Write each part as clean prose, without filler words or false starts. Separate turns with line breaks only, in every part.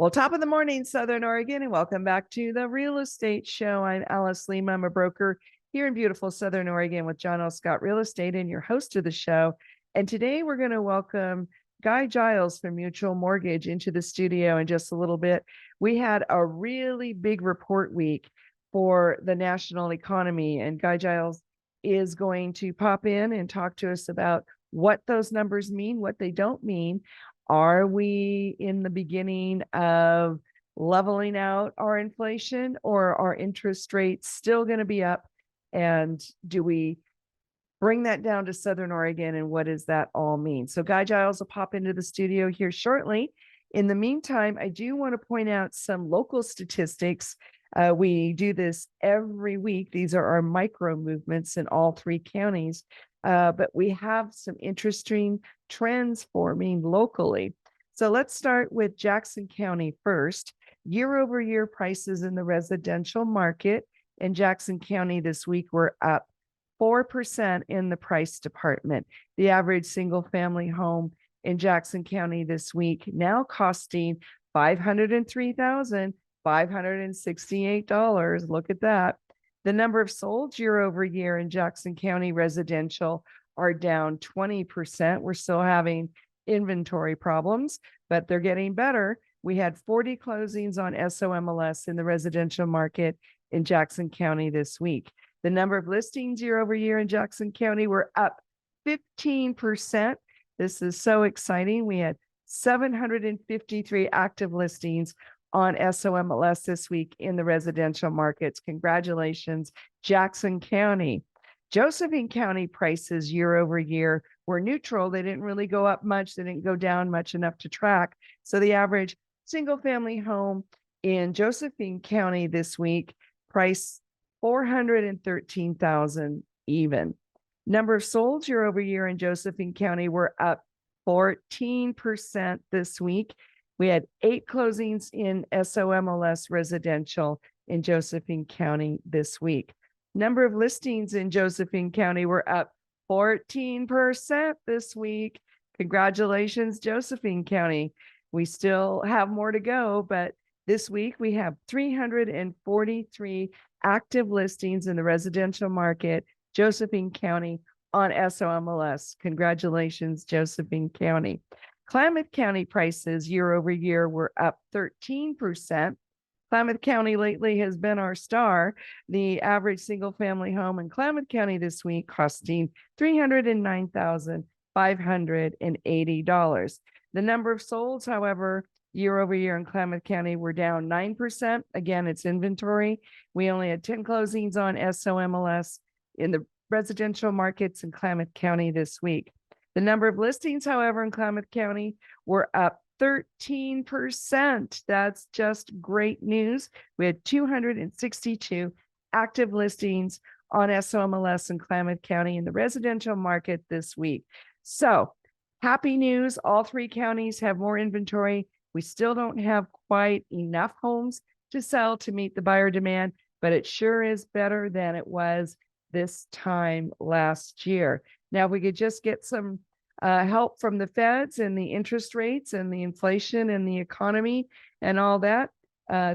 Well, top of the morning, Southern Oregon, and welcome back to the Real Estate Show. I'm Alice Lema. I'm a broker here in beautiful Southern Oregon with John L. Scott Real Estate and your host of the show. And today we're going to welcome Guy Giles from Mutual Mortgage into the studio in just a little bit. We had a really big report week for the national economy, and Guy Giles is going to pop in and talk to us about what those numbers mean, what they don't mean. Are we in the beginning of leveling out our inflation, or are interest rates still going to be up? And do we bring that down to Southern Oregon, and what does that all mean? So Guy Giles will pop into the studio here shortly. In the meantime, I do want to point out some local statistics. We do this every week. These are our micro movements in all three counties. But we have some interesting trends forming locally. So let's start with Jackson County first. Year over year prices in the residential market in Jackson County this week were up 4% in the price department. The average single family home in Jackson County this week now costing $503,568. Look at that. The number of sold year over year in Jackson County residential are down 20%. We're still having inventory problems, but they're getting better. We had 40 closings on SOMLS in the residential market in Jackson County this week. The number of listings year over year in Jackson County were up 15%. This is so exciting. We had 753 active listings on SOMLS this week in the residential markets. Congratulations, Jackson County. Josephine County prices year over year were neutral. They didn't really go up much. They didn't go down much enough to track. So the average single family home in Josephine County this week priced $413,000 even. Number of sold year over year in Josephine County were up 14% this week. We had 8 closings in SOMLS residential in Josephine County this week. Number of listings in Josephine County were up 14% this week. Congratulations, Josephine County. We still have more to go, but this week we have 343 active listings in the residential market, Josephine County, on SOMLS. Congratulations, Josephine County. Klamath County prices year over year were up 13%. Klamath County lately has been our star. The average single family home in Klamath County this week costing $309,580. The number of solds, however, year over year in Klamath County were down 9%. Again, it's inventory. We only had 10 closings on SOMLS in the residential markets in Klamath County this week. The number of listings, however, in Klamath County were up 13%. That's just great news. We had 262 active listings on SOMLS in Klamath County in the residential market this week. So happy news. All three counties have more inventory. We still don't have quite enough homes to sell to meet the buyer demand, but it sure is better than it was this time last year. Now, if we could just get some help from the feds and the interest rates and the inflation and the economy and all that,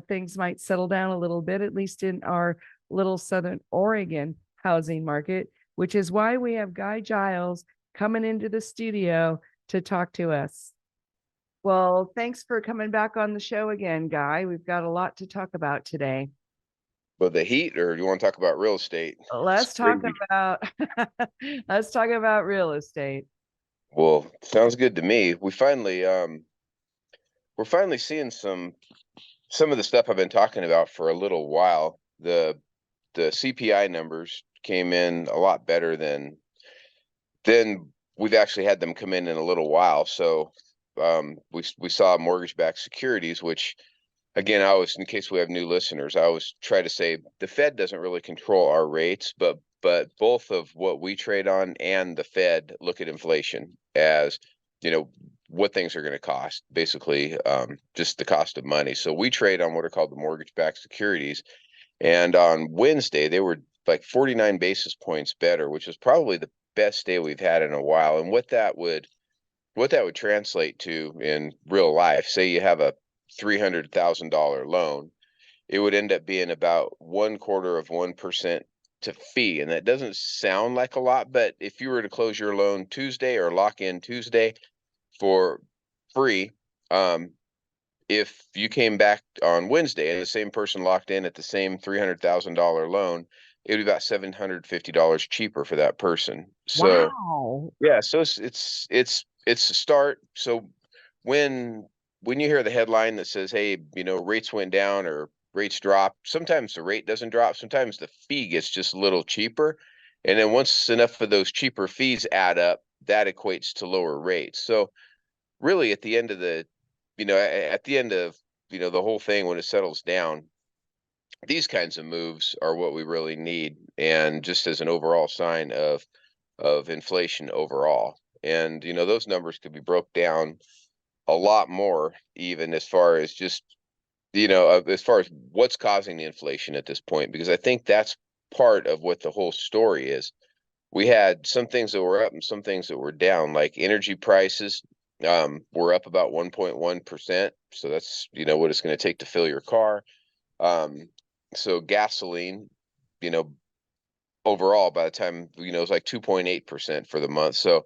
things might settle down a little bit, at least in our little Southern Oregon housing market, which is why we have Guy Giles coming into the studio to talk to us. Well, thanks for coming back on the show again, Guy. We've got a lot to talk about today.
But the heat, or do you want to talk about real estate?
Let's talk about let's talk about real estate.
Well, sounds good to me. We're finally seeing some of the stuff I've been talking about for a little while. The CPI numbers came in a lot better than we've actually had them come in a little while. So we saw mortgage-backed securities, which, again, in case we have new listeners, I always try to say the Fed doesn't really control our rates, but both of what we trade on and the Fed look at inflation as, what things are going to cost, basically, just the cost of money. So we trade on what are called the mortgage-backed securities. And on Wednesday, they were like 49 basis points better, which was probably the best day we've had in a while. And what that would translate to in real life, say you have a $300,000 loan, it would end up being about 1/4% to fee. And that doesn't sound like a lot, but if you were to close your loan Tuesday or lock in Tuesday for free, if you came back on Wednesday and the same person locked in at the same $300,000 loan, it would be about $750 cheaper for that person. So
Wow.
yeah, so it's a start. So when when you hear the headline that says, "Hey, rates went down or rates dropped," sometimes the rate doesn't drop. Sometimes the fee gets just a little cheaper, and then once enough of those cheaper fees add up, that equates to lower rates. So really, at the end of at the end of the whole thing, when it settles down, these kinds of moves are what we really need, and just as an overall sign of inflation overall. And those numbers could be broke down a lot more, even as far as just as far as what's causing the inflation at this point, because I think that's part of what the whole story is. We had some things that were up and some things that were down, like energy prices were up about 1.1%. So that's what it's going to take to fill your car. So gasoline, you know, overall by the time it's like 2.8% for the month. So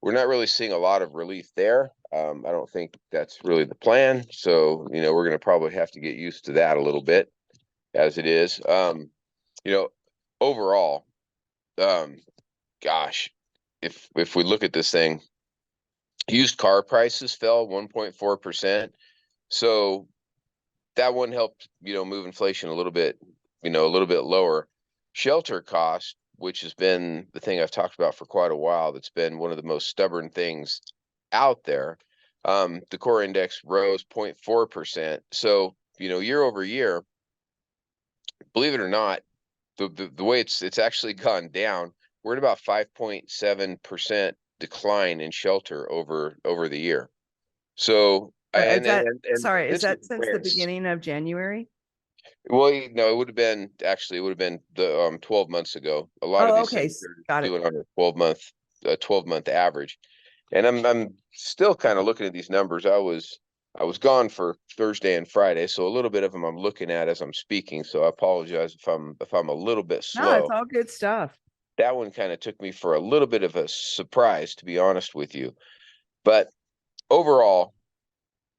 we're not really seeing a lot of relief there. I don't think that's really the plan. So we're going to probably have to get used to that a little bit as it is. You know, overall, um, gosh, if we look at this thing, used car prices fell 1.4%. So that one helped, move inflation a little bit, a little bit lower. Shelter cost, which has been the thing I've talked about for quite a while, that's been one of the most stubborn things out there. The core index rose 0.4%. So, year over year, believe it or not, the way it's actually gone down, we're at about 5.7% decline in shelter over the year. So,
Is that,
and
sorry, is
this is
that since
where
the
it's,
beginning of January?
well, it would have been the 12 months ago. A lot of
Oh,
these
okay.
things are
Got it.
doing on a 12-month average. And I'm still kind of looking at these numbers. I was gone for Thursday and Friday, so a little bit of them I'm looking at as I'm speaking. So I apologize if I'm a little bit
No, it's
slow.
all good stuff.
That one kind of took me for a little bit of a surprise, to be honest with you. But overall,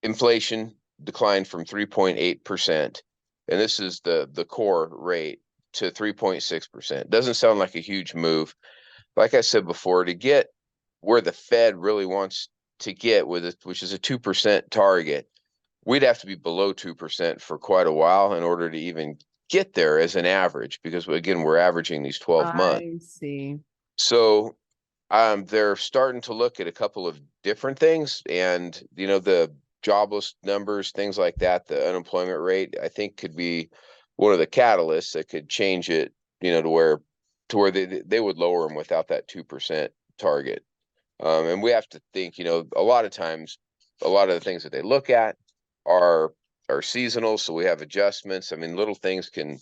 inflation declined from 3.8%, and this is the core rate, to 3.6%. Doesn't sound like a huge move. Like I said before, to get where the Fed really wants to get with it, which is a 2% target, we'd have to be below 2% for quite a while in order to even get there as an average, because again, we're averaging these 12 months.
I see.
So they're starting to look at a couple of different things, and the jobless numbers, things like that, the unemployment rate, I think could be one of the catalysts that could change it, to where they would lower them without that 2% target. And we have to think, a lot of times, a lot of the things that they look at are seasonal, so we have adjustments. I mean, little things can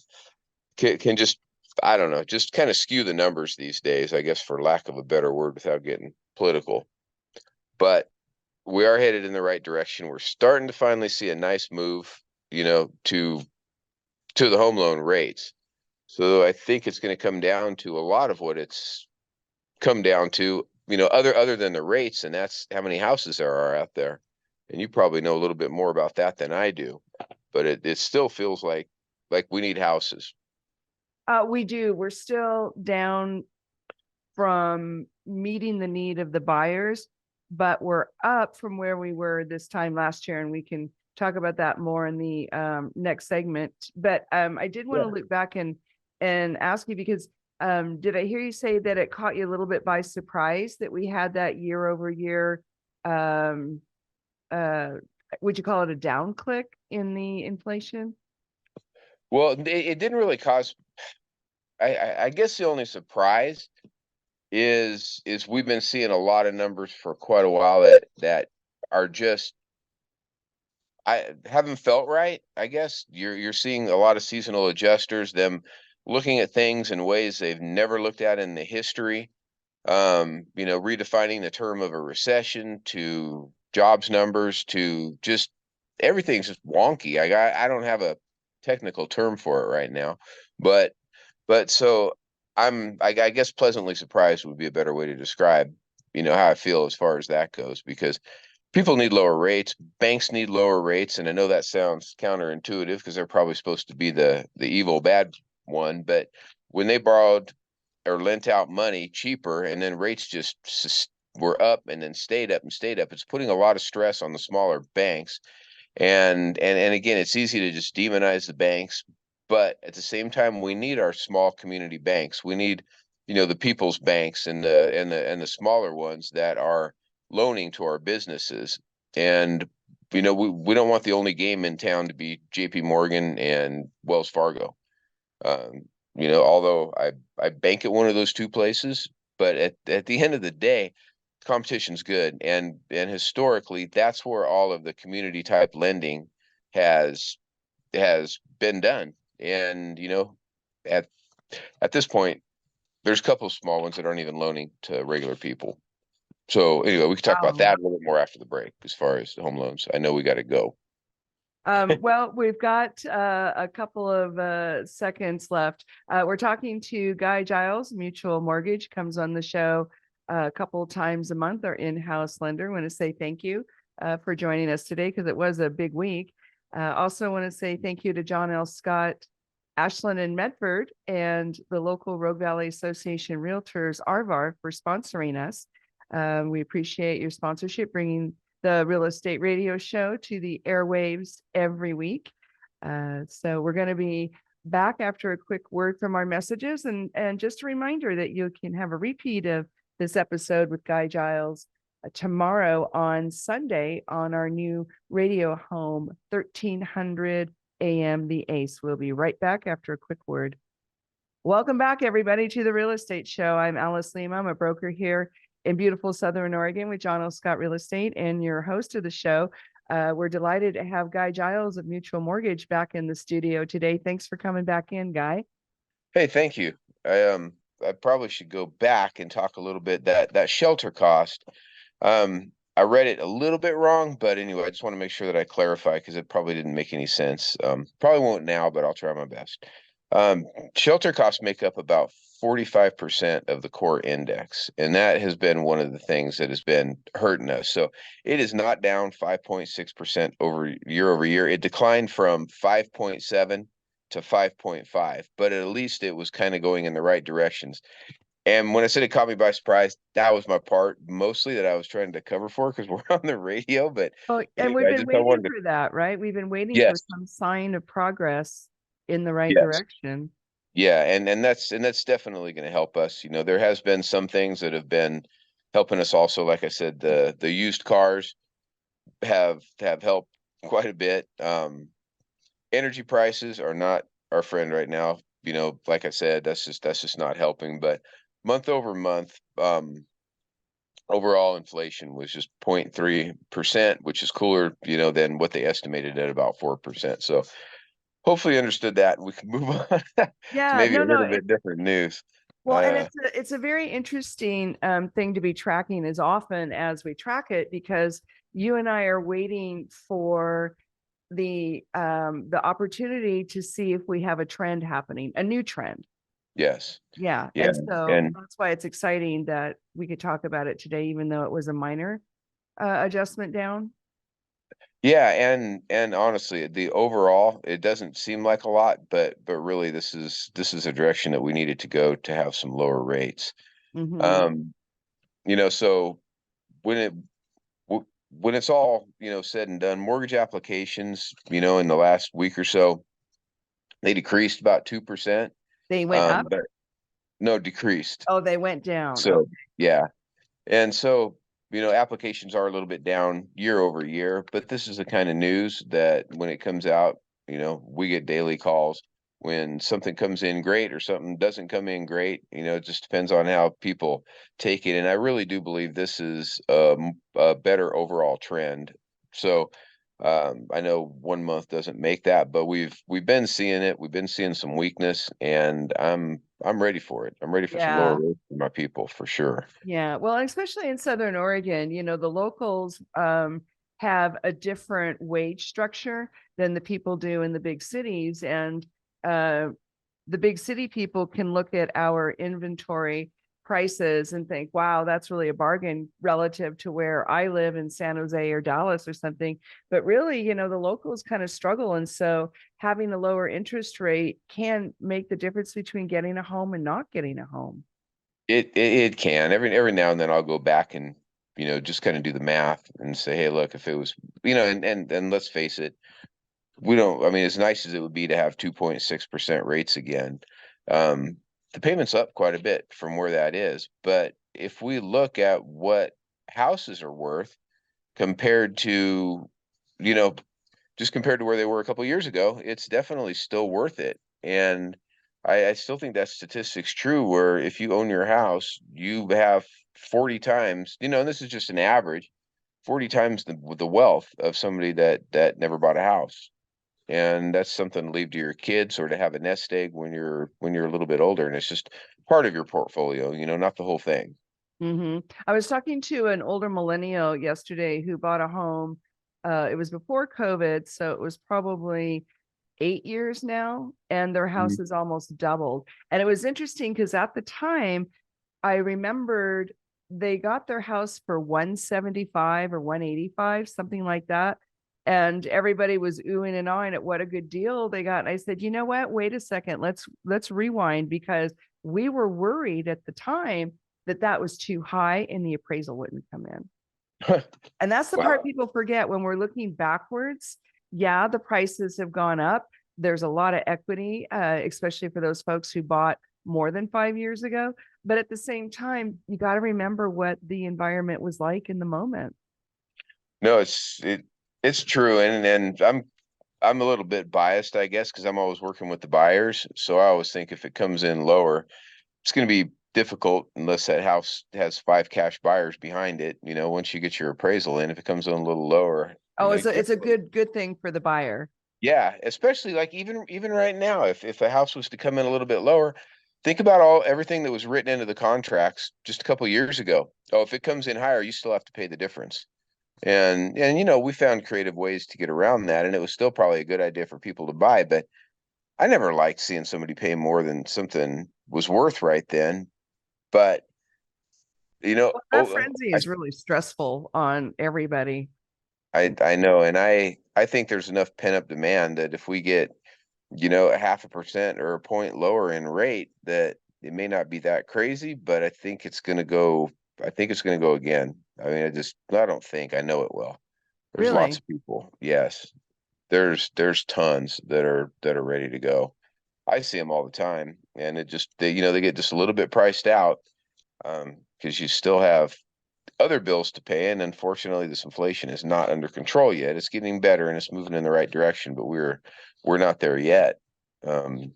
just, I don't know, just kind of skew the numbers these days, I guess, for lack of a better word, without getting political. But we are headed in the right direction. We're starting to finally see a nice move, to the home loan rates. So I think it's going to come down to a lot of what it's come down to, other than the rates, and that's how many houses there are out there. And you probably know a little bit more about that than I do, but it still feels like we need houses.
We do. We're still down from meeting the need of the buyers, but we're up from where we were this time last year, and we can talk about that more in the next segment. But I did want to look back and ask you, because did I hear you say that it caught you a little bit by surprise that we had that year over year, would you call it a down click in the inflation?
Well, it didn't really cause. I guess the only surprise is we've been seeing a lot of numbers for quite a while that are just, I haven't felt right. I guess you're seeing a lot of seasonal adjusters, them looking at things in ways they've never looked at in the history. Redefining the term of a recession, to jobs numbers, to just everything's just wonky. I don't have a technical term for it right now, but so I guess pleasantly surprised would be a better way to describe, how I feel as far as that goes, because people need lower rates, banks need lower rates, and I know that sounds counterintuitive because they're probably supposed to be the evil bad one, but when they borrowed or lent out money cheaper and then rates just were up and then stayed up and stayed up, it's putting a lot of stress on the smaller banks. And again, it's easy to just demonize the banks, but at the same time, we need our small community banks. We need, the people's banks and the smaller ones that are loaning to our businesses. And we don't want the only game in town to be JP Morgan and Wells Fargo. Um, although I bank at one of those two places, but at the end of the day, competition's good, and historically that's where all of the community type lending has been done. And at this point, there's a couple of small ones that aren't even loaning to regular people. So anyway, we can talk about
Wow.
that a little more after the break as far as home loans. I know we got to go.
Well, we've got a couple of seconds left. We're talking to Guy Giles, Mutual Mortgage, comes on the show a couple times a month, our in-house lender. I want to say thank you for joining us today because it was a big week. Also want to say thank you to John L. Scott, Ashland and Medford, and the local Rogue Valley Association Realtors, RVAR, for sponsoring us. We appreciate your sponsorship, bringing the real estate radio show to the airwaves every week. So we're going to be back after a quick word from our messages, and just a reminder that you can have a repeat of this episode with Guy Giles tomorrow on Sunday on our new radio home, 1300 AM The Ace. We'll be right back after a quick word. Welcome back, everybody, to the Real Estate Show. I'm Alice Lema. I'm a broker here in beautiful Southern Oregon with John L. Scott Real Estate and your host of the show. We're delighted to have Guy Giles of Mutual Mortgage back in the studio today. Thanks for coming back in, Guy.
Hey, thank you. I probably should go back and talk a little bit that shelter cost. I read it a little bit wrong, but anyway, I just want to make sure that I clarify because it probably didn't make any sense. Probably won't now, but I'll try my best. Shelter costs make up about 45% of the core index, and that has been one of the things that has been hurting us. So it is not down 5.6% over year. It declined from 5.7 to 5.5, but at least it was kind of going in the right directions. And when I said it caught me by surprise, that was my part mostly that I was trying to cover for because we're on the radio. But
Oh, and we've
anyway,
been
I
waiting
wanted to,
for that, right? We've been waiting for
yes,
some sign of progress in the right
yes.
direction.
Yeah, and that's definitely going to help us. There has been some things that have been helping us also. Like I said, the used cars have helped quite a bit. Energy prices are not our friend right now. Like I said, that's just not helping. But month over month, overall inflation was just 0.3%, which is cooler, than what they estimated at about 4%. So hopefully you understood that and we can move on to
Yeah,
maybe a
no,
little bit different news.
well, and it's a very interesting thing to be tracking as often as we track it, because you and I are waiting for the opportunity to see if we have a trend happening, a new trend.
Yes.
Yeah.
Yeah.
And so
And
that's why it's exciting that we could talk about it today, even though it was a minor adjustment down.
yeah, and honestly, the overall, it doesn't seem like a lot, but really this is a direction that we needed to go to have some lower rates.
Mm-hmm.
Um, so when it when it's all, said and done, mortgage applications, in the last week or so, they decreased about 2%.
They went up.
But no, decreased.
Oh, they went down.
So
Okay.
yeah. And so, applications are a little bit down year over year, but this is the kind of news that when it comes out, we get daily calls when something comes in great or something doesn't come in great. It just depends on how people take it. And I really do believe this is a better overall trend. So, I know 1 month doesn't make that, but we've been seeing it. We've been seeing some weakness, and I'm ready for it. I'm ready for some lower
Yeah.
rates for my people for sure.
Yeah. Well, especially in Southern Oregon, the locals, have a different wage structure than the people do in the big cities. And the big city people can look at our inventory prices and think, wow, that's really a bargain relative to where I live in San Jose or Dallas or something. But really, the locals kind of struggle. And so having a lower interest rate can make the difference between getting a home and not getting a home.
It can. Every now and then I'll go back and, just kind of do the math and say, hey, look, if it was, and let's face it, I mean, as nice as it would be to have 2.6% rates again, the payment's up quite a bit from where that is. But if we look at what houses are worth compared to, you know, just compared to where they were a couple years ago, it's definitely still worth it. And I still think that statistic's true, where if you own your house, you have 40 times, and this is just an average, 40 times the wealth of somebody that never bought a house. And that's something to leave to your kids or to have a nest egg when you're a little bit older. And it's just part of your portfolio, not the whole thing.
I was talking to an older millennial yesterday who bought a home. It was before COVID, so it was probably 8 years now, and their house is almost doubled. And it was interesting because at the time, I remembered they got their house for 175 or 185, something like that. And everybody was oohing and ahhing at what a good deal they got. And I said, you know what? Wait a second. Let's rewind, because we were worried at the time that that was too high and the appraisal wouldn't come in. And that's the part people forget when we're looking backwards. Yeah, the prices have gone up. There's a lot of equity, especially for those folks who bought more than 5 years ago. But at the same time, you got to remember what the environment was like in the moment.
No, it's true. And I'm a little bit biased, I guess, because I'm always working with the buyers. So I always think if it comes in lower, it's going to be difficult unless that house has 5 cash buyers behind it. Once you get your appraisal in, if it comes in a little lower,
Oh, it's a good thing for the buyer.
yeah, especially like even right now, if a house was to come in a little bit lower, think about everything that was written into the contracts just a couple years ago. Oh, if it comes in higher, you still have to pay the difference. And we found creative ways to get around that, and it was still probably a good idea for people to buy, but I never liked seeing somebody pay more than something was worth right then. But
Well, that frenzy is really stressful on everybody.
I know, and I think there's enough pent up demand that if we get, a 0.5% or a point lower in rate, that it may not be that crazy, but I think it's gonna go. I think it's gonna go again. I mean, I don't think, I know it will. There's lots
Really?
of people. Yes, there's tons that are ready to go. I see them all the time, and they get just a little bit priced out, because you still have other bills to pay, and unfortunately, this inflation is not under control yet. It's getting better and it's moving in the right direction, but we're not there yet. Um,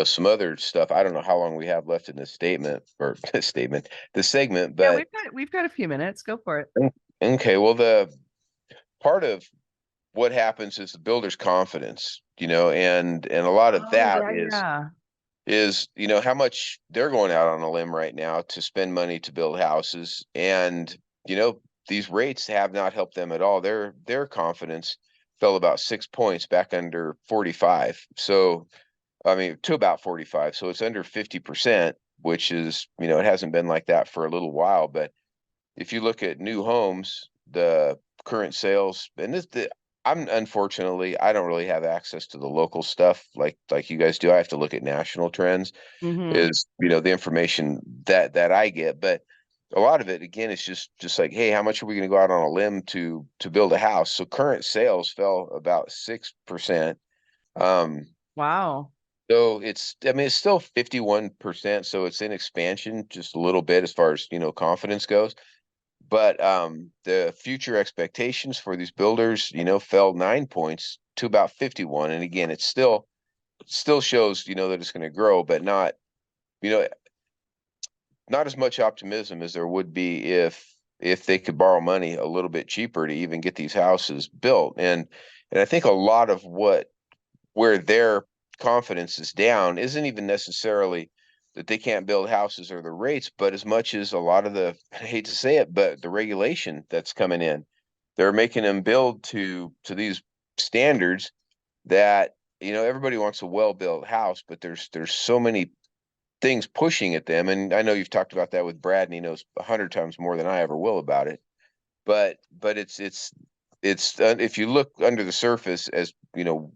some other stuff. I don't know how long we have left in this statement or this segment,
Yeah,
but
we've got a few minutes. Go for it.
okay. Well, the part of what happens is the builder's confidence, and a lot of
Oh,
that
yeah, yeah.
is how much they're going out on a limb right now to spend money to build houses. And these rates have not helped them at all. Their confidence fell about 6 points back under 45, so I mean to about 45, so it's under 50%, which is, it hasn't been like that for a little while. But if you look at new homes, the current sales, and unfortunately, I don't really have access to the local stuff like you guys do. I have to look at national trends,
Mm-hmm.
is, the information that I get. But a lot of it, again, is just like, hey, how much are we going to go out on a limb to build a house? So current sales fell about 6%. Um,
Wow.
so I mean, it's still 51%. So it's in expansion just a little bit as far as, confidence goes. But the future expectations for these builders, fell 9 points to about 51. And again, it still shows, that it's going to grow, but you know, not as much optimism as there would be if they could borrow money a little bit cheaper to even get these houses built. And I think a lot of where their confidence is down isn't even necessarily that they can't build houses or the rates, but as much as a lot of I hate to say it, but the regulation that's coming in. they're making them build to these standards that, everybody wants a well-built house, but there's so many things pushing at them. And I know you've talked about that with Brad, and he knows 100 times more than I ever will about it. But it's if you look under the surface, as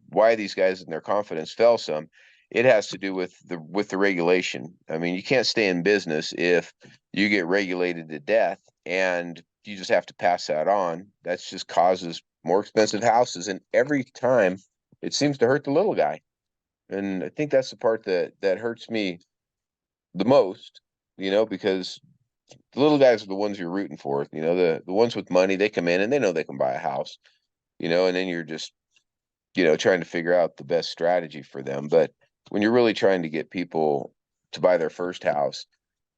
why these guys and their confidence fell some, it has to do with the regulation. I mean, you can't stay in business if you get regulated to death, and you just have to pass that on. That's just causes more expensive houses, and every time it seems to hurt the little guy. And I think that's the part that hurts me the most, because the little guys are the ones you're rooting for. The ones with money, they come in and they know they can buy a house, and then you're just, trying to figure out the best strategy for them. But when you're really trying to get people to buy their first house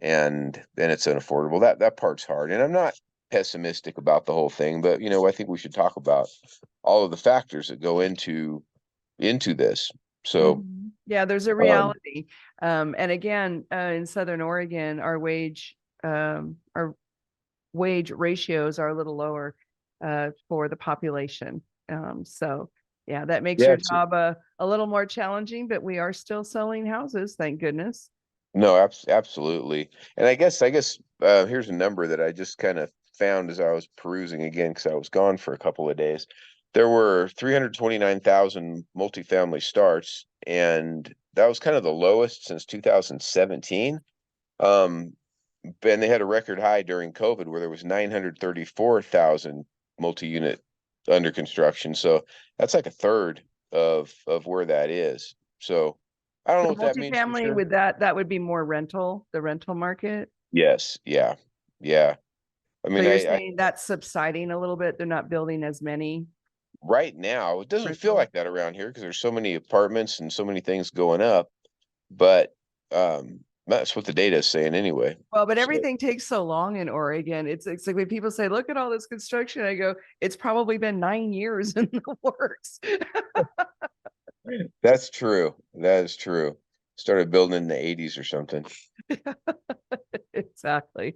and then it's unaffordable, that part's hard. And I'm not pessimistic about the whole thing, but I think we should talk about all of the factors that go into this. So
yeah, there's a reality. And again, in Southern Oregon, our wage ratios are a little lower for the population. So yeah, that makes your job a little more challenging, but we are still selling houses, thank goodness.
No, absolutely. And I guess here's a number that I just kind of found as I was perusing again, because I was gone for a couple of days. There were 329,000 multifamily starts, and that was kind of the lowest since 2017. And they had a record high during COVID where there was 934,000 multi-unit under construction. So that's like a third of where that is. So I don't know
So
what that means for
multifamily,
sure.
with that would be more the rental market.
Yes. Yeah. Yeah. I
So
mean,
you're
I
saying that's subsiding a little bit. They're not building as many
right now it doesn't feel
rental.
like that around here because there's so many apartments and so many things going up. But that's what the data is saying anyway.
Well, but
So
everything takes so long in Oregon. It's like when people say, look at all this construction, I go, it's probably been 9 years in the works.
that's true. That is true. Started building in the 80s or something.
Exactly.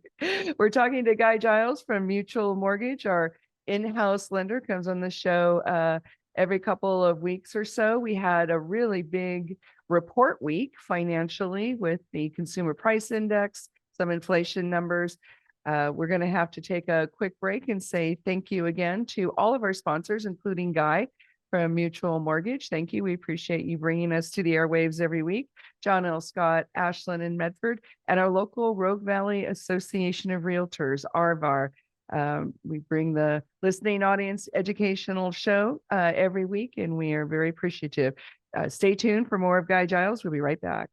We're talking to Guy Giles from Mutual Mortgage. Our in-house lender comes on the show every couple of weeks or so. We had a really big report week financially with the consumer price index, some inflation numbers. We're going to have to take a quick break and say thank you again to all of our sponsors, including Guy from Mutual Mortgage. Thank you. We appreciate you bringing us to the airwaves every week. John L. Scott, Ashland, and Medford, and our local Rogue Valley Association of Realtors, RVAR. We bring the listening audience educational show every week, and we are very appreciative. Stay tuned for more of Guy Giles. We'll be right back.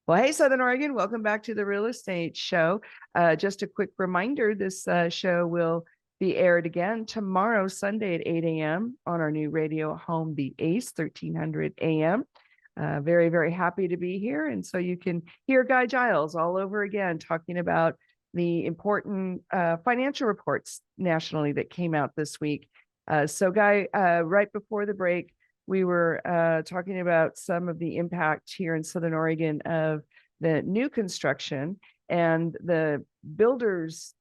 Well, hey, Southern Oregon, welcome back to the Real Estate Show. Just a quick reminder, this show will be aired again tomorrow, Sunday at 8 a.m. on our new radio home, The Ace, 1300 a.m. Very, very happy to be here. And so you can hear Guy Giles all over again, talking about the important financial reports nationally that came out this week. So Guy, right before the break, we were talking about some of the impact here in Southern Oregon of the new construction, and the builders'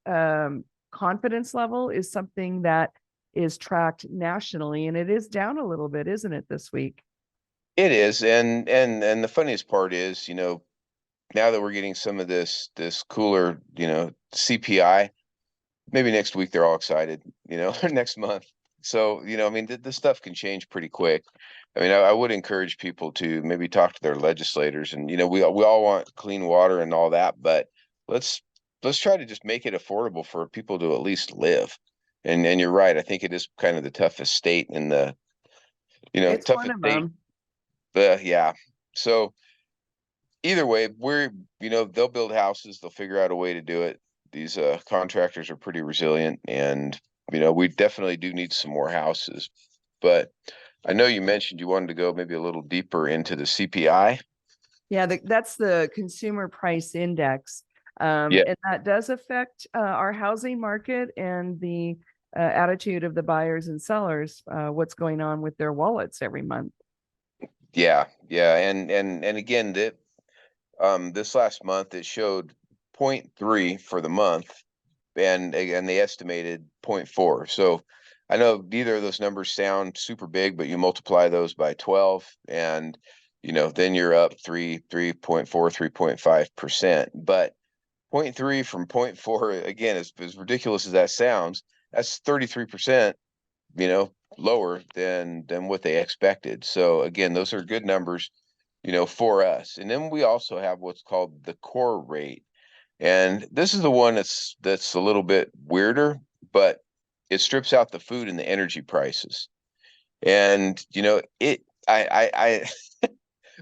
confidence level is something that is tracked nationally, and it is down a little bit, isn't it, this week?
It is. And the funniest part is, now that we're getting some of this cooler, CPI, maybe next week they're all excited, or next month. So, I mean, this stuff can change pretty quick. I mean, I would encourage people to maybe talk to their legislators, and, we all want clean water and all that, but let's try to just make it affordable for people to at least live. And you're right. I think it is kind of the toughest state in the,
It's one
toughest
of
state.
them.
Yeah. So either way, they'll build houses, they'll figure out a way to do it. These contractors are pretty resilient, and we definitely do need some more houses. But I know you mentioned you wanted to go maybe a little deeper into the CPI.
Yeah, that's the consumer price index.
Yeah.
And that does affect our housing market and the attitude of the buyers and sellers, what's going on with their wallets every month.
Yeah. Yeah. And again, this last month it showed 0.3 for the month, and they estimated 0.4. So I know neither of those numbers sound super big, but you multiply those by 12 and, then you're up 3.4, 3.5%. But 0.3 from 0.4, again, as ridiculous as that sounds, that's 33%, lower than what they expected. So again, those are good numbers, for us. And then we also have what's called the core rate. And this is the one that's a little bit weirder, but it strips out the food and the energy prices. And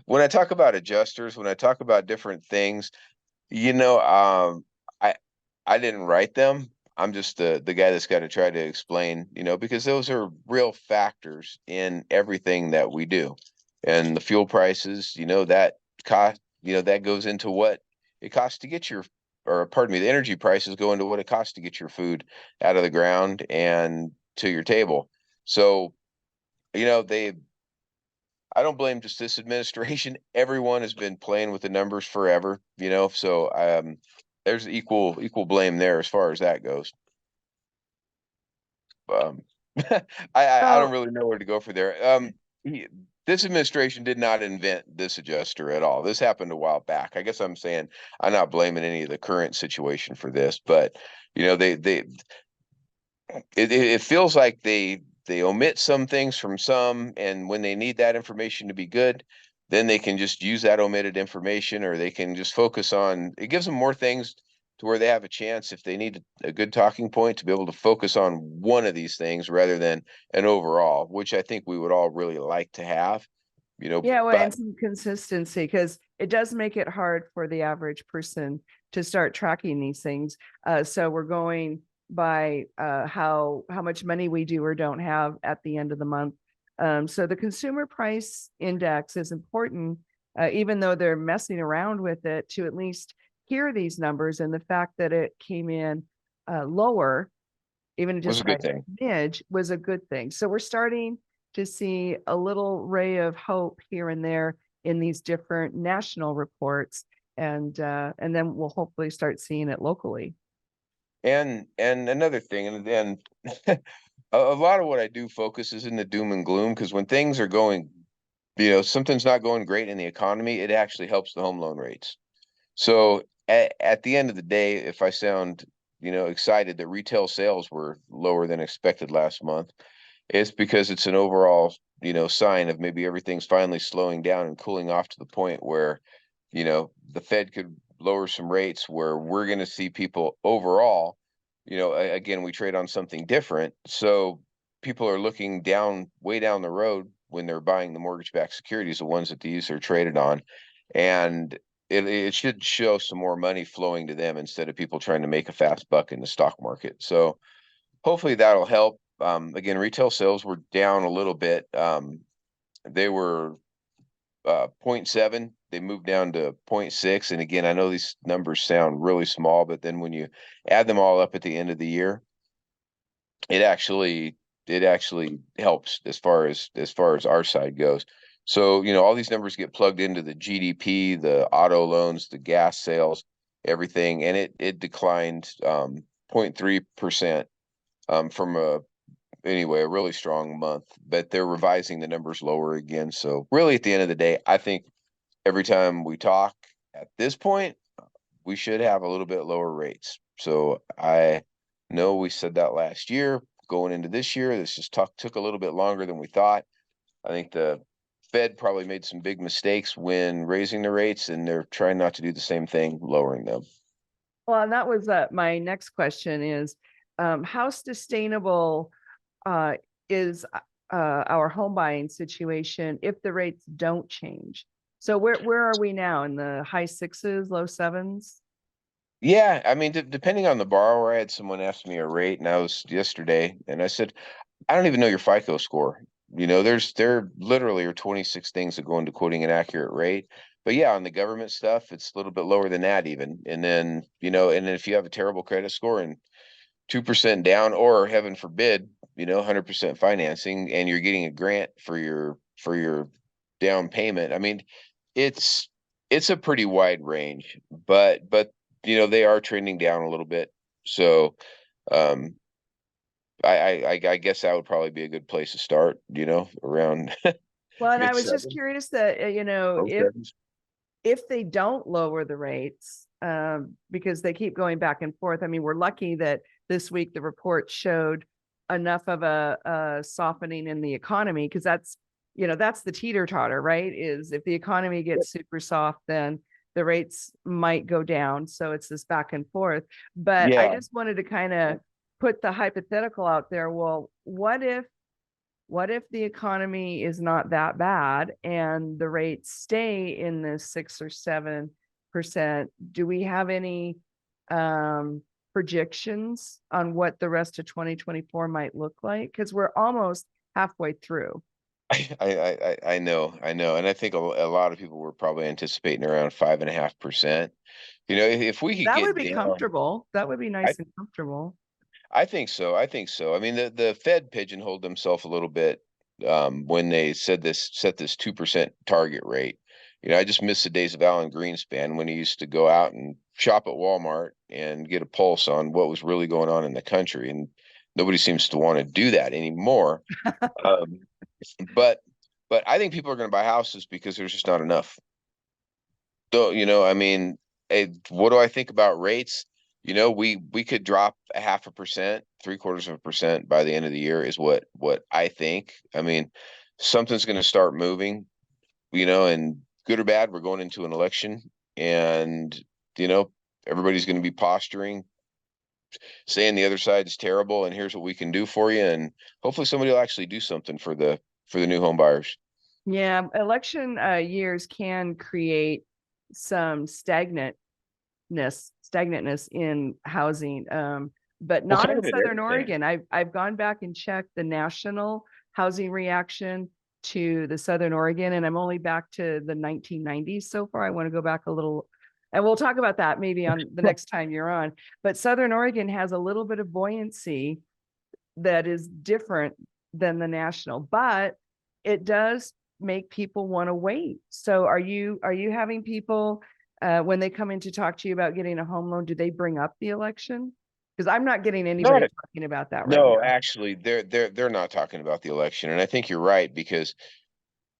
when I talk about adjusters, when I talk about different things, you know, um, I I didn't write them. I'm just the guy that's got to try to explain, because those are real factors in everything that we do. And the fuel prices, that cost, that goes into what it costs to get your, or pardon me, the energy prices go into what it costs to get your food out of the ground and to your table. So, they I don't blame just this administration. Everyone has been playing with the numbers forever, so there's equal blame there as far as that goes. Um, I don't
Oh,
really know where to go for there. This administration did not invent this adjuster at all. This happened a while back. I guess I'm saying I'm not blaming any of the current situation for this, but it feels like they omit some things from some, and when they need that information to be good, then they can just use that omitted information, or they can just focus on it. Gives them more things to where they have a chance, if they need a good talking point, to be able to focus on one of these things rather than an overall, which I think we would all really like to have,
yeah, well,
but
and some consistency, because it does make it hard for the average person to start tracking these things. So we're going by how much money we do or don't have at the end of the month. So the consumer price index is important, even though they're messing around with it, to at least hear these numbers, and the fact that it came in lower, even
was
just
a
by
good thing.
a smidge, was a good thing. So we're starting to see a little ray of hope here and there in these different national reports, and then we'll hopefully start seeing it locally.
And another thing, and then a lot of what I do focuses in the doom and gloom, because when things are going, something's not going great in the economy, it actually helps the home loan rates. So at the end of the day, if I sound, excited that retail sales were lower than expected last month, it's because it's an overall, sign of maybe everything's finally slowing down and cooling off to the point where, the Fed could lower some rates, where we're going to see people overall, again, we trade on something different. So people are looking down, way down the road when they're buying the mortgage-backed securities, the ones that these are traded on. And it should show some more money flowing to them instead of people trying to make a fast buck in the stock market. So hopefully that'll help. Again, retail sales were down a little bit. They were 0.7. They moved down to 0.6. And again, I know these numbers sound really small, but then when you add them all up at the end of the year, it actually helps as far as our side goes. So, all these numbers get plugged into the GDP, the auto loans, the gas sales, everything, and it declined 0.3% from a really strong month, but they're revising the numbers lower again. So really at the end of the day, I think every time we talk at this point, we should have a little bit lower rates. So I know we said that last year. Going into this year, this just took a little bit longer than we thought. I think the Fed probably made some big mistakes when raising the rates, and they're trying not to do the same thing, lowering them.
Well, and that was my next question is, how sustainable uh, is our home buying situation if the rates don't change? So where are we now, in the high sixes, low sevens?
Yeah, I mean, depending on the borrower, I had someone ask me a rate, and I was yesterday, and I said, I don't even know your FICO score. There literally are 26 things that go into quoting an accurate rate. But yeah, on the government stuff, it's a little bit lower than that even. And then, and then if you have a terrible credit score and 2% down, or heaven forbid, 100% financing, and you're getting a grant for your down payment. I mean, it's it's a pretty wide range, but they are trending down a little bit. So, um, I guess that would probably be a good place to start, around
Well, and I
mid
was just
seven,
curious that,
low sevens.
if they don't lower the rates, because they keep going back and forth. I mean, we're lucky that this week the report showed enough of a softening in the economy, because that's the teeter-totter, right? Is if the economy gets super soft, then the rates might go down. So it's this back and forth. But I
Yeah.
just wanted to kind of put the hypothetical out there. Well, what if the economy is not that bad and the rates stay in the 6 or 7%? Do we have any projections on what the rest of 2024 might look like? Because we're almost halfway through.
I know, and I think a lot of people were probably anticipating around 5.5%. If we could
That would
get
be
down,
comfortable. That would be
I
nice and comfortable.
I think so. I think so. I mean, the Fed pigeonholed themselves a little bit when they set this 2% target rate. I just miss the days of Alan Greenspan when he used to go out and shop at Walmart and get a pulse on what was really going on in the country, and nobody seems to want to do that anymore. Um, but I think people are going to buy houses because there's just not enough. So, I mean, what do I think about rates? We could drop 0.5%, 0.75% by the end of the year is what I think. I mean, something's going to start moving, and good or bad, we're going into an election, and you know, everybody's going to be posturing, saying the other side is terrible, and here's what we can do for you, and hopefully somebody will actually do something for the new home buyers.
Yeah, election years can create some stagnantness in housing, but
Well,
not
kind
in
of in
Southern
everything.
Oregon. I've gone back and checked the national housing reaction to the Southern Oregon, and I'm only back to the 1990s so far. I want to go back a little, and we'll talk about that maybe on the next time you're on. But Southern Oregon has a little bit of buoyancy that is different than the national, but it does make people want to wait. So are you having people when they come in to talk to you about getting a home loan, do they bring up the election? Because I'm not getting
Not
anybody
a,
talking about that right
no,
now.
actually, they're not talking about the election, and I think you're right because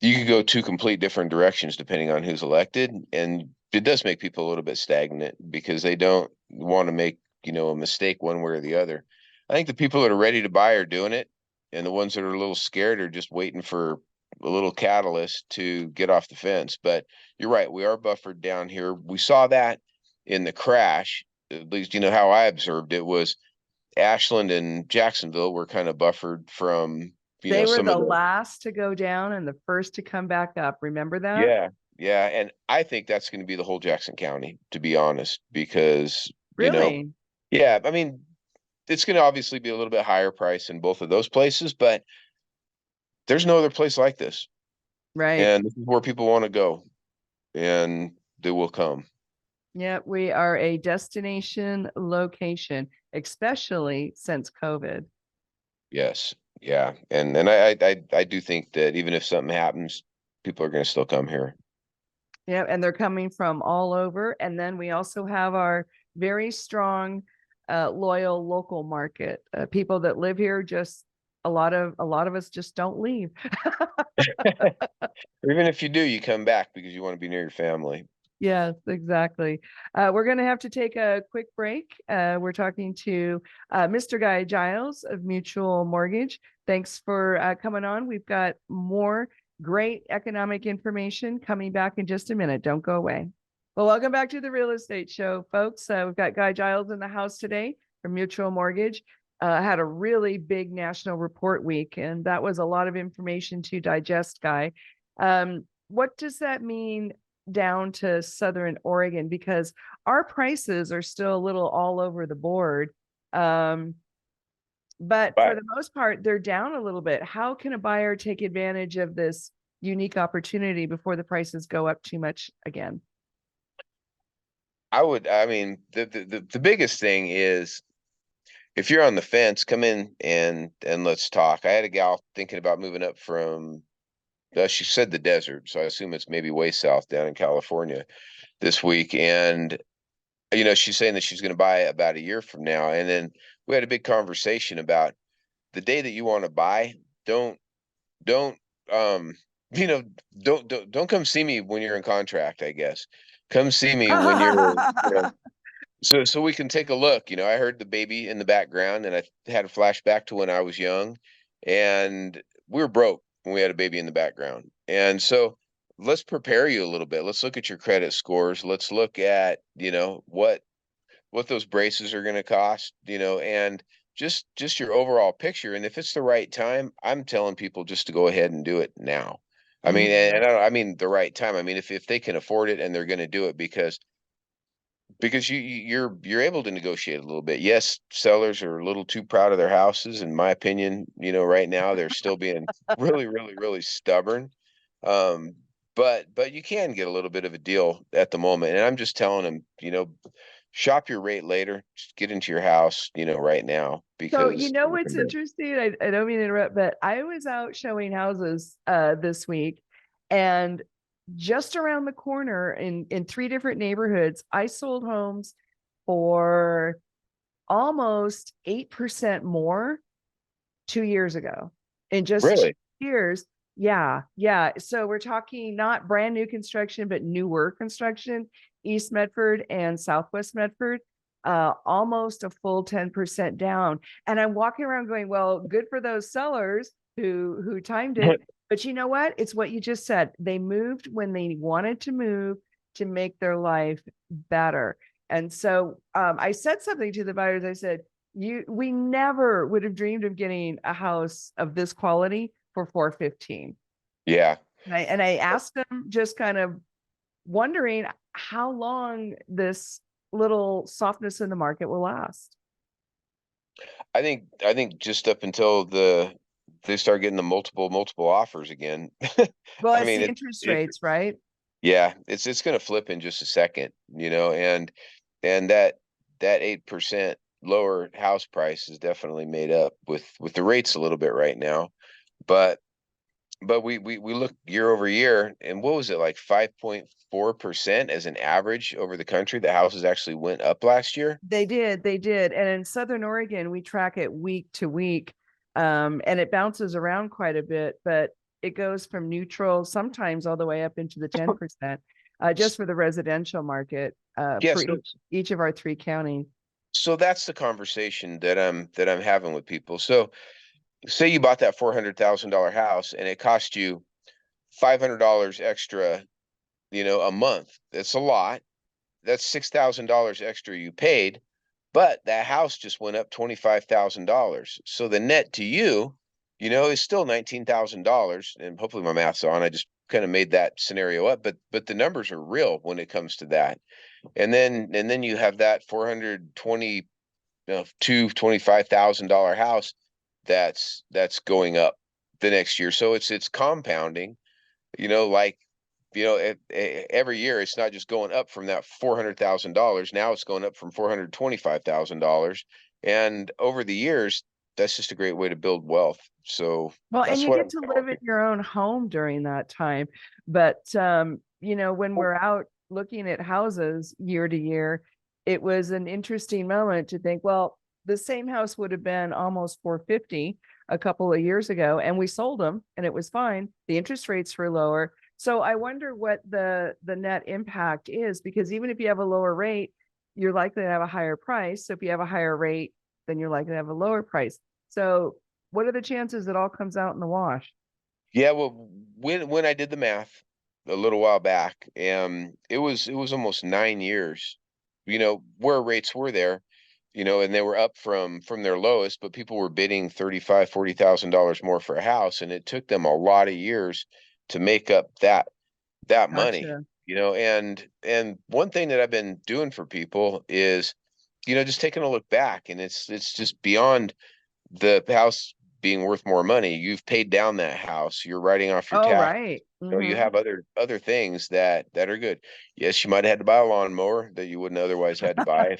you could go two complete different directions depending on who's elected, and it does make people a little bit stagnant because they don't want to make a mistake one way or the other. I think the people that are ready to buy are doing it, and the ones that are a little scared are just waiting for a little catalyst to get off the fence. But you're right, we are buffered down here. We saw that in the crash. At least how I observed it was Ashland and Jacksonville were kind of buffered from
They were
some of
the
the.
last to go down and the first to come back up. Remember that?
Yeah, yeah, and I think that's going to be the whole Jackson County, to be honest, because
Really?
yeah, I mean, it's going to obviously be a little bit higher price in both of those places, but there's no other place like this,
Right.
and this is where people want to go, and they will come.
Yeah, we are a destination location, especially since COVID.
Yes, yeah, and I do think that even if something happens, people are going to still come here.
Yeah, and they're coming from all over. And then we also have our very strong, loyal local market. People that live here, just a lot of us just don't leave.
Even if you do, you come back because you want to be near your family.
Yes, exactly. We're going to have to take a quick break. We're talking to Mr. Guy Giles of Mutual Mortgage. Thanks for coming on. We've got more great economic information coming back in just a minute. Don't go away. Well, welcome back to the Real Estate Show, folks. We've got Guy Giles in the house today from Mutual Mortgage. Had a really big national report week, and that was a lot of information to digest, Guy. What does that mean down to Southern Oregon? Because our prices are still a little all over the board. But for
But
the most part, they're down a little bit. How can a buyer take advantage of this unique opportunity before the prices go up too much again?
I mean, the biggest thing is if you're on the fence, come in and let's talk. I had a gal thinking about moving up from, she said the desert, so I assume it's maybe way south down in California this week. And she's saying that she's going to buy about a year from now. And then we had a big conversation about the day that you want to buy, don't um you know don't come see me when you're in contract, I guess. Come see me when you're, so we can take a look. I heard the baby in the background, and I had a flashback to when I was young, and we were broke when we had a baby in the background. And so let's prepare you a little bit. Let's look at your credit scores. Let's look at, what those braces are going to cost, and just your overall picture. And if it's the right time, I'm telling people just to go ahead and do it now. I mean,
Mhm.
and I mean the right time. I mean, if they can afford it and they're going to do it, because you're able to negotiate a little bit. Yes, sellers are a little too proud of their houses, in my opinion. Right now they're still being really, really, really stubborn. Um, but you can get a little bit of a deal at the moment. And I'm just telling them, shop your rate later. Just get into your house, right now,
So
because
what's interesting? I don't mean to interrupt, but I was out showing houses this week, and just around the corner in three different neighborhoods, I sold homes for almost 8% more 2 years ago. In just
really,
2 years. Yeah, yeah. So we're talking not brand new construction, but newer construction, East Medford and Southwest Medford, almost a full 10% down. And I'm walking around going, well, good for those sellers who timed it. But you know what? It's what you just said. They moved when they wanted to move to make their life better. And so I said something to the buyers. I said, we never would have dreamed of getting a house of this quality for 415.
yeah.
And I asked them, just kind of wondering how long this little softness in the market will last.
I think just up until they start getting the multiple offers again.
Well,
I
it's
mean,
the interest rates, right?
yeah, it's going to flip in just a second, and that 8% lower house price is definitely made up with the rates a little bit right now. But we look year over year, and what was it, like 5.4% as an average over the country? The houses actually went up last year.
They did. And in Southern Oregon, we track it week to week. And it bounces around quite a bit, but it goes from neutral, sometimes all the way up into the 10%, just for the residential market,
Yeah,
for each of our three counties.
so that's the conversation that I'm having with people. So say you bought that $400,000 house and it cost you $500 extra, a month. That's a lot. That's $6,000 extra you paid, but that house just went up $25,000. So the net to you, is still $19,000. And hopefully my math's on. I just kind of made that scenario up, but the numbers are real when it comes to that. And then you have that 420, $25,000 house that's going up the next year. So it's compounding, like, every year it's not just going up from that $400,000. Now it's going up from $425,000. And over the years, that's just a great way to build wealth. So
Well, and
that's
you
what
get
I'm
to
telling
live in
people.
your own home during that time. But when we're out looking at houses year to year, it was an interesting moment to think, well, the same house would have been almost 450 a couple of years ago, and we sold them and it was fine. The interest rates were lower. So I wonder what the net impact is, because even if you have a lower rate, you're likely to have a higher price. So if you have a higher rate, then you're likely to have a lower price. So what are the chances it all comes out in the wash?
Yeah, well, when I did the math a little while back, it was almost 9 years, where rates were there, and they were up from their lowest, but people were bidding 35, $40,000 more for a house, and it took them a lot of years to make up that money,
Gotcha.
and one thing that I've been doing for people is, just taking a look back, and it's just beyond the house being worth more money. You've paid down that house. You're writing off your
Oh,
tax.
right.
You
Mm-hmm.
have other things that are good. Yes, you might have had to buy a lawnmower that you wouldn't otherwise had to buy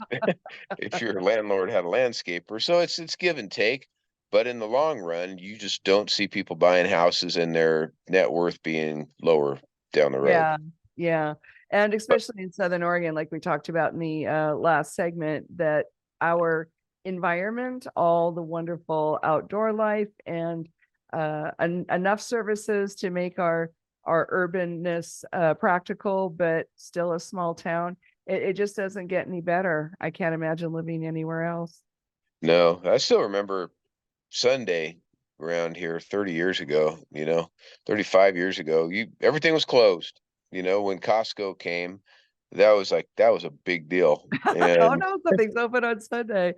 if your landlord had a landscaper. So it's give and take. But in the long run, you just don't see people buying houses and their net worth being lower down the road.
Yeah, yeah. And
But
especially in Southern Oregon, like we talked about in the last segment, that our environment, all the wonderful outdoor life, and enough services to make our urbanness practical, but still a small town. It just doesn't get any better. I can't imagine living anywhere else.
No, I still remember Sunday around here 30 years ago, 35 years ago, everything was closed. When Costco came, that was a big deal.
Oh
And
no, something's open on Sunday.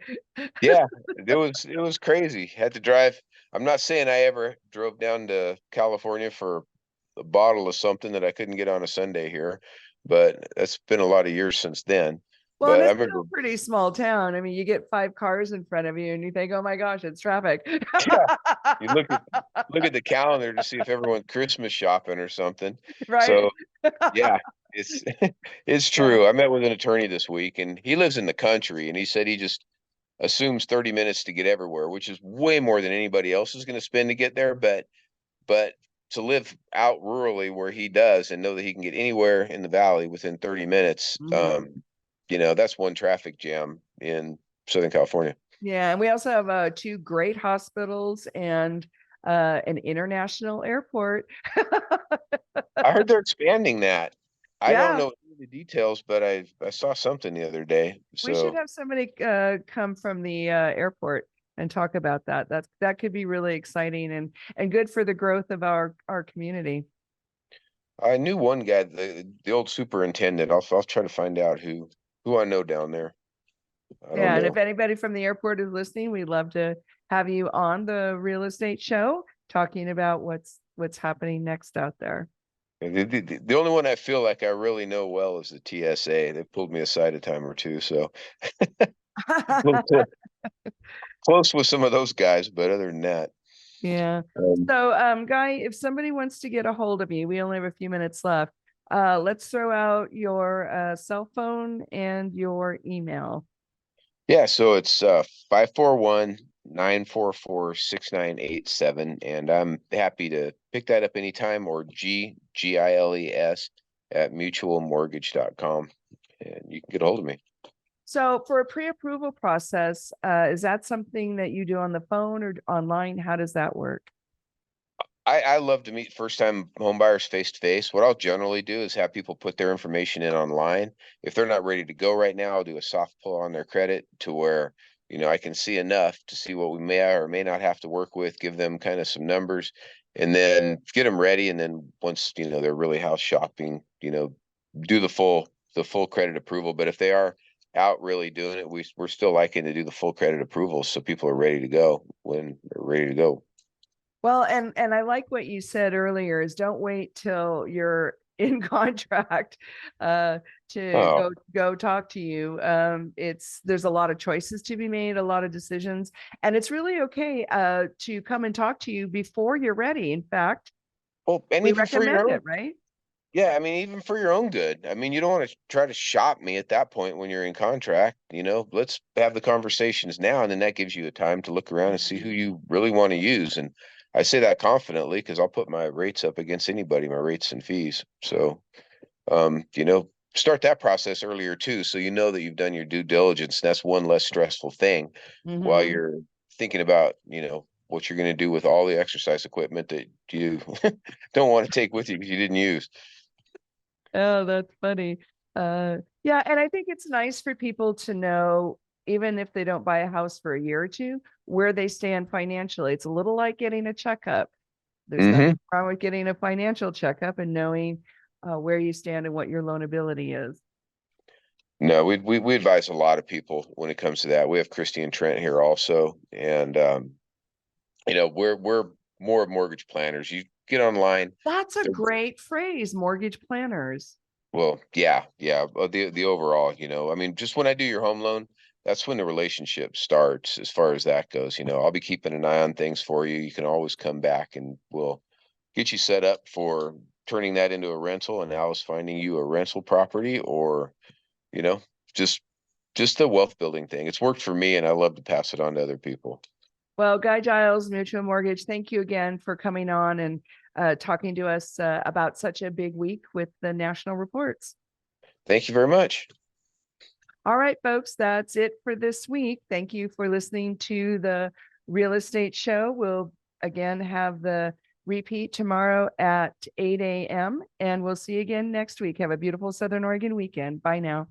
yeah, it was crazy. Had to drive. I'm not saying I ever drove down to California for a bottle of something that I couldn't get on a Sunday here, but that's been a lot of years since then.
Well, and
But I
it's
remember,
still a pretty small town. I mean, you get 5 cars in front of you and you think, oh my gosh, it's traffic.
yeah, you look at the calendar to see if everyone's Christmas shopping or something.
Right?
So yeah, it's it's
Yeah.
true. I met with an attorney this week, and he lives in the country, and he said he just assumes 30 minutes to get everywhere, which is way more than anybody else is going to spend to get there. But to live out rurally where he does and know that he can get anywhere in the valley within 30 minutes,
Mhm.
that's one traffic jam in Southern California.
Yeah, and we also have 2 great hospitals and an international airport.
I heard they're expanding that. I don't
Yeah,
know any of the details, but I saw something the other day.
we should
So
have somebody come from the airport and talk about that. That could be really exciting and good for the growth of our community.
I knew one guy, the old superintendent. I'll try to find out who I know down there. I don't
Yeah, and if
know.
anybody from the airport is listening, we'd love to have you on the real estate show talking about what's happening next out there.
The only one I feel like I really know well is the TSA. They pulled me aside a time or two, so a little close with some of those guys, but other than that,
Yeah.
um,
So, Guy, if somebody wants to get a hold of you, we only have a few minutes left. Let's throw out your cell phone and your email.
yeah. So it's 541-944-6987, and I'm happy to pick that up anytime, or Giles at mutualmortgage.com, and you can get a hold of me.
So, for a pre-approval process, is that something that you do on the phone or online? How does that work?
I love to meet first time home buyers face to face. What I'll generally do is have people put their information in online. If they're not ready to go right now, I'll do a soft pull on their credit to where, I can see enough to see what we may or may not have to work with, give them kind of some numbers, and then get them ready. And then once, they're really house shopping, do the full credit approval. But if they are out really doing it, we're still liking to do the full credit approval so people are ready to go when they're ready to go.
Well, and I like what you said earlier is don't wait till you're in contract to
Oh,
go talk to you. There's a lot of choices to be made, a lot of decisions, and it's really okay to come and talk to you before you're ready. In fact,
well, and
we
even for your
recommend
own.
it, right?
Yeah, I mean, even for your own good. I mean, you don't want to try to shop me at that point when you're in contract. Let's have the conversations now, and then that gives you the time to look around and see who you really want to use. And I say that confidently because I'll put my rates up against anybody, my rates and fees. So, start that process earlier too, so you know that you've done your due diligence. That's one less stressful thing while
Mm-hmm.
you're thinking about, what you're going to do with all the exercise equipment that you don't want to take with you because you didn't use.
Oh, that's funny. Yeah, and I think it's nice for people to know, even if they don't buy a house for a year or two, where they stand financially. It's a little like getting a checkup. There's nothing
Hmm.
wrong with getting a financial checkup and knowing where you stand and what your loanability is.
No, we advise a lot of people when it comes to that. We have Christy and Trent here also, and we're more mortgage planners. You get online.
That's a great phrase, mortgage planners.
Well, yeah. The overall, I mean, just when I do your home loan, that's when the relationship starts. As far as that goes, I'll be keeping an eye on things for you. You can always come back, and we'll get you set up for turning that into a rental, and Alice finding you a rental property, or you know, just the wealth building thing. It's worked for me, and I love to pass it on to other people.
Well, Guy Giles, Mutual Mortgage, thank you again for coming on and talking to us about such a big week with the national reports.
Thank you very much.
All right, folks, that's it for this week. Thank you for listening to the Real Estate Show. We'll again have the repeat tomorrow at 8 a.m. and we'll see you again next week. Have a beautiful Southern Oregon weekend. Bye now.